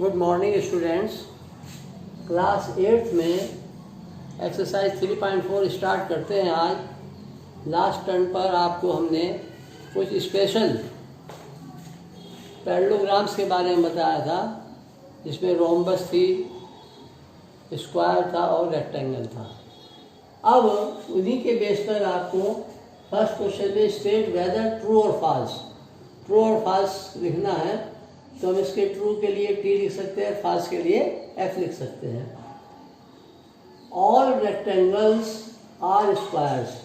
Good morning students. Class 8 में exercise 3.4 start करते हैं। आज लास्ट टर्न पर आपको हमने कुछ स्पेशल पैरेललोग्राम्स के बारे में बताया था, जिसमें रोम्बस थी, स्क्वायर था और रेक्टेंगल था। अब उन्हीं के बेस पर आपको फर्स्ट क्वेश्चन में स्टेट वेदर ट्रू और फॉल्स लिखना है। तो हम इसके ट्रू के लिए टी लिख सकते हैं, फॉल्स के लिए एफ लिख सकते हैं। All rectangles are squares.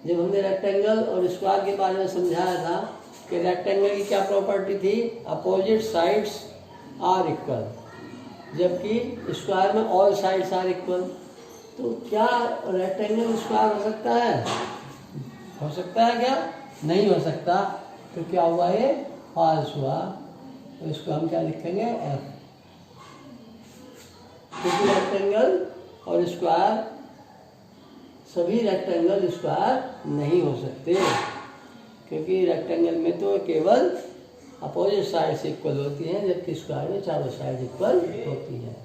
जब हमने रेक्टेंगल और स्क्वायर के बारे में समझाया था कि रेक्टेंगल की क्या प्रॉपर्टी थी, अपोजिट साइड्स आर इक्वल, जबकि स्क्वायर में ऑल साइड्स आर इक्वल। तो क्या रेक्टेंगल स्क्वायर हो सकता है? हो सकता है क्या? नहीं हो सकता। तो क्या हुआ, ये फॉल्स हुआ। तो इसको हम क्या लिखेंगे, एफ। क्योंकि रेक्टेंगल और स्क्वायर, सभी रेक्टेंगल स्क्वायर नहीं हो सकते, क्योंकि रेक्टेंगल में तो केवल अपोजिट साइड्स इक्वल होती हैं, जबकि स्क्वायर में चारों साइड इक्वल होती हैं।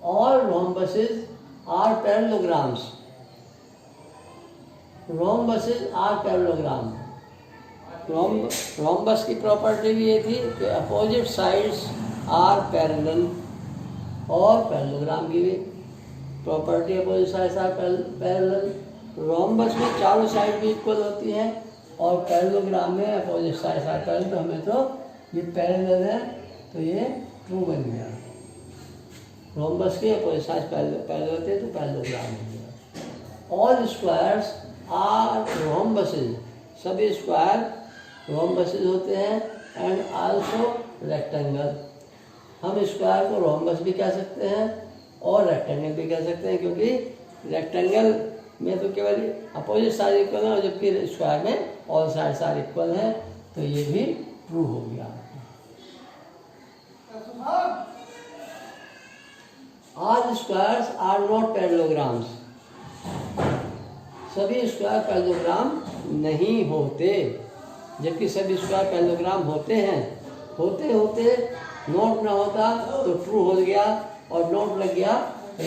All rhombuses are parallelograms. Rhombuses are parallelogram. Rhombus की प्रॉपर्टी भी ये थी कि अपोजिट साइड्स आर पैरेलल, और पैरेललोग्राम की भी property opposite sides are parallel. Rhombus में चारों साइड भी इक्वल होती हैं और पैरेललोग्राम में अपोजिट साइड्स आर पैरेलल। तो हमें तो ये पैरेलल है, तो ये ट्रू बन गया। रोम्बस के अपोजिट साइड्स पैरेलल होते हैं, तो पैरेललोग्राम हो गया। All squares are rhombuses. सभी स्क्वायर रोम्बसेस होते हैं, एंड आल्सो रेक्टेंगल। हम स्क्वायर को रोम्बस भी कह सकते हैं और रेक्टेंगल भी कह सकते हैं, क्योंकि रेक्टेंगल में तो केवल अपोजिट साइड इक्वल है, जबकि स्क्वायर में ऑल साइड्स आर इक्वल है। तो ये भी ट्रू हो गया। All squares are not parallelograms. सभी स्क्वायर पैरेललोग्राम नहीं होते, जबकि सभी स्क्वायर पैरेललोग्राम होते हैं। होते होते नोट ना होता तो ट्रू हो गया, और नोट लग गया तो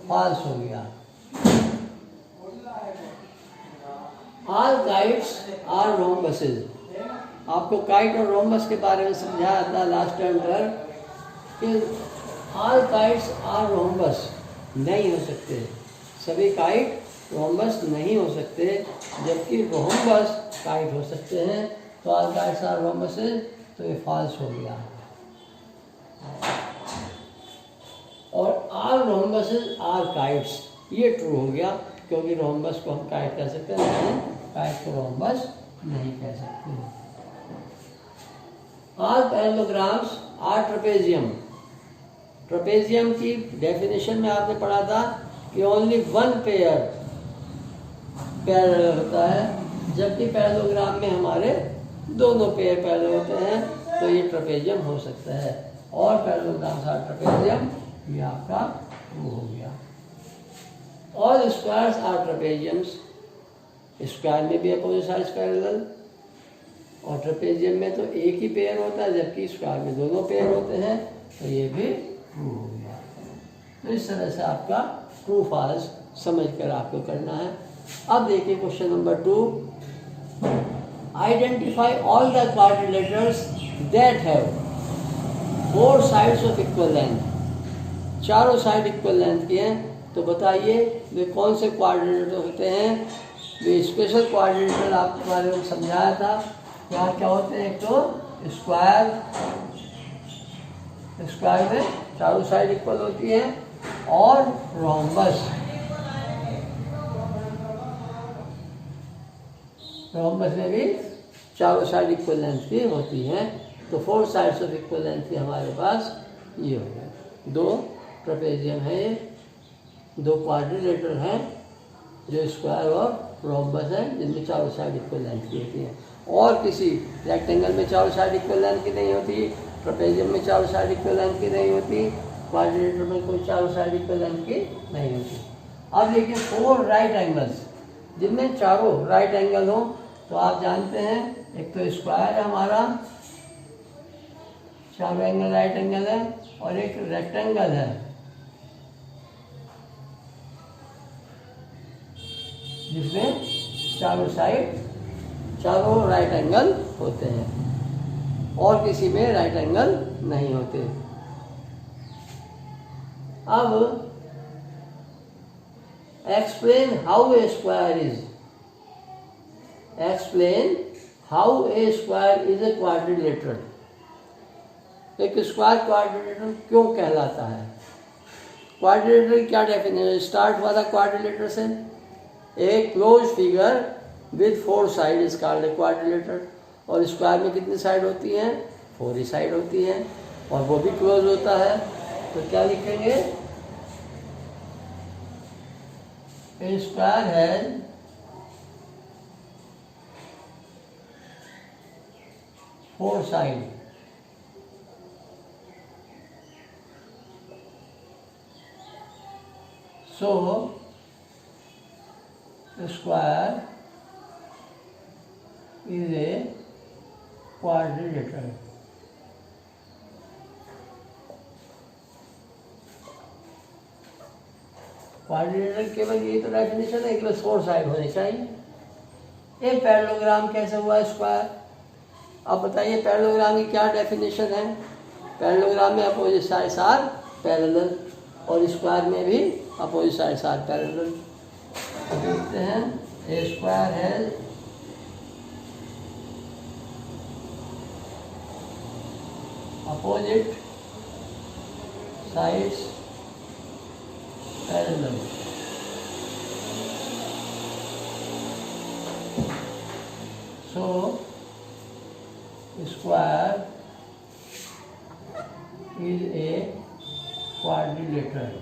फॉल्स हो गया। All kites are rhombuses. आपको काइट और रोम्बस के बारे में समझाया था लास्ट टर्म पर कि ऑल काइट्स आर रोम्बस नहीं हो सकते। सभी काइट रोम्बस नहीं हो सकते, जबकि रोम्बस काइट हो सकते हैं। तो ऑल काइट्स आर रोम्बसेस, तो ये फॉल्स हो गया। और ऑल रोम्बसेस आर काइट्स, ये ट्रू हो गया, क्योंकि रोम्बस को हम काइट कह सकते हैं, लेकिन काइट को रोम्बस नहीं कह सकते। All parallelograms are trapezium. Trapezium की डेफिनेशन में आपने पढ़ा था कि ओनली वन पेयर पैरेलल होता है, जबकि पैरेललोग्राम में हमारे दोनों पेयर पैरेलल होते हैं। तो ये ट्रेपेजियम हो सकता है। और पैरेललोग्राम्स आर ट्रेपेजियम, ये आपका ट्रू हो गया। All squares are trapeziums. Square में भी अपोजिट साइड्स पैरेलल, और ट्रेपेजियम में तो एक ही पेयर होता है, जबकि स्क्वायर में दोनों पेयर होते हैं। तो ये भी ट्रू हो गया। तो इस तरह से आपका ट्रू फॉल्स समझ कर आपको करना है। अब देखिए question number 2। Identify all the quadrilaterals that have 4 sides of equal length. चारों साइड इक्वल लेंथ की हैं। तो बताइए वे कौन से क्वाड्रिलेटर होते हैं। वे स्पेशल क्वाड्रिलेटर आपके बारे में समझाया था। यहाँ क्या होते हैं, एक तो स्क्वायर में चारों साइड इक्वल होती है, और रोम्बस में भी चारों साइड इक्वल लेंथ की होती हैं। तो 4 साइड्स ऑफ इक्वल लेंथ की हमारे पास ये हो गए। 2 ट्रेपेजियम है, 2 क्वाड्रिलेटर हैं जो स्क्वायर और रोम्बस है, जिनमें चारों साइड इक्वल लेंथ की होती हैं। और किसी रेक्टेंगल में चारों साइड इक्वल लेंथ की नहीं होती, ट्रेपेजियम में चारों साइड इक्वल लेंथ की नहीं होती, क्वाड्रिलेटर में कोई चारों साइड इक्वल लेंथ की नहीं होती। अब देखिए 4 राइट एंगल्स, जिनमें चारों राइट एंगल हो। तो आप जानते हैं, एक तो स्क्वायर है हमारा, चारों एंगल राइट एंगल है, और एक रेक्टेंगल है जिसमें चारों साइड चारों राइट एंगल होते हैं और किसी में राइट एंगल नहीं होते। अब explain how a square is, explain how a square is a quadrilateral. एक स्क्वायर क्वाड्रिलेटरल क्यों कहलाता है? क्वाड्रिलेटरल क्या डेफिनेशन? स्टार्ट हुआ था क्वाड्रिलेटर से। A closed figure with 4 side is called a quadrilateral. और स्क्वायर में कितनी साइड होती हैं? 4 ही साइड होती हैं, और वो भी क्लोज होता है। तो क्या लिखेंगे? A square has 4 side. So, the square is a quadrilateral. Quadrilateral केवल यही तो डेफिनेशन है कि 4 साइड होने चाहिए। ये पैरेललोग्राम कैसे हुआ स्क्वायर? अब बताइए पैरेललोग्राम की क्या डेफिनेशन है? पैरेललोग्राम में अपोजिट साइड्स आर पैरेलल, और स्क्वायर में भी अपोजिट साइड्स आर पैरेलल। देखते हैं, ए स्क्वायर है opposite sides parallel. So square is a quadrilateral.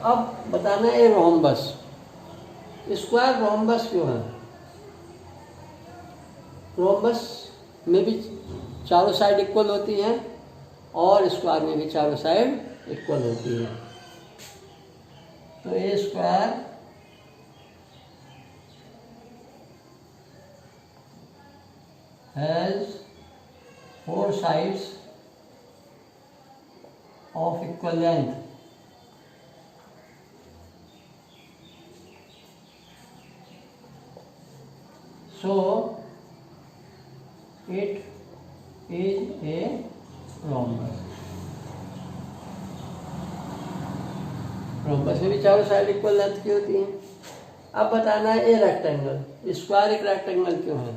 अब बताना है रोम्बस। स्क्वायर रोम्बस क्यों है? रोम्बस में भी चारों साइड इक्वल होती हैं और स्क्वायर में भी चारों साइड इक्वल होती हैं। तो ए square has 4 sides of equal length. So it is a rhombus. Rhombus में भी चारों साइड इक्वल लेंथ की होती हैं। अब बताना है ए रेक्टेंगल। स्क्वायर एक रेक्टेंगल क्यों है?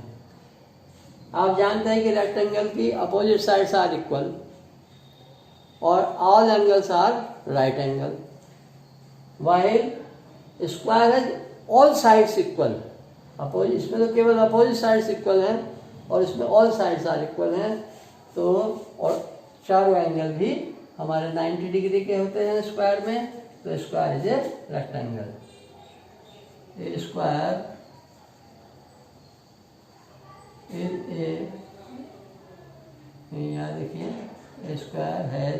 आप जानते हैं कि रेक्टेंगल की अपोजिट साइड्स आर इक्वल और all angles are right angle, while square has all sides equal. Opposite, इसमें तो केवल अपोजिट साइड्स इक्वल हैं और इसमें ऑल साइड्स आर इक्वल हैं। तो और चारों एंगल भी हमारे 90 डिग्री के होते हैं स्क्वायर में। तो square is a rectangle. A square is a, यहाँ देखिए, a square has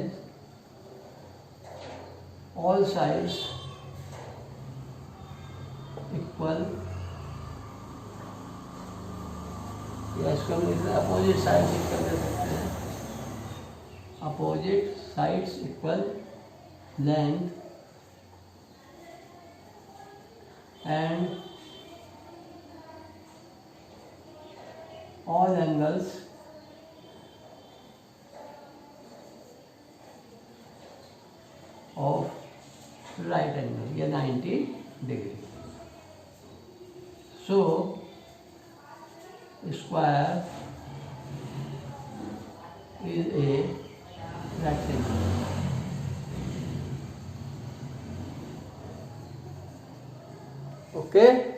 all sides equal, या इसको हम अपोजिट साइड्स इक्वल कर सकते हैं। Opposite sides equal length and all angles of right angle, या 90 degree. So square is a rectangle. Okay.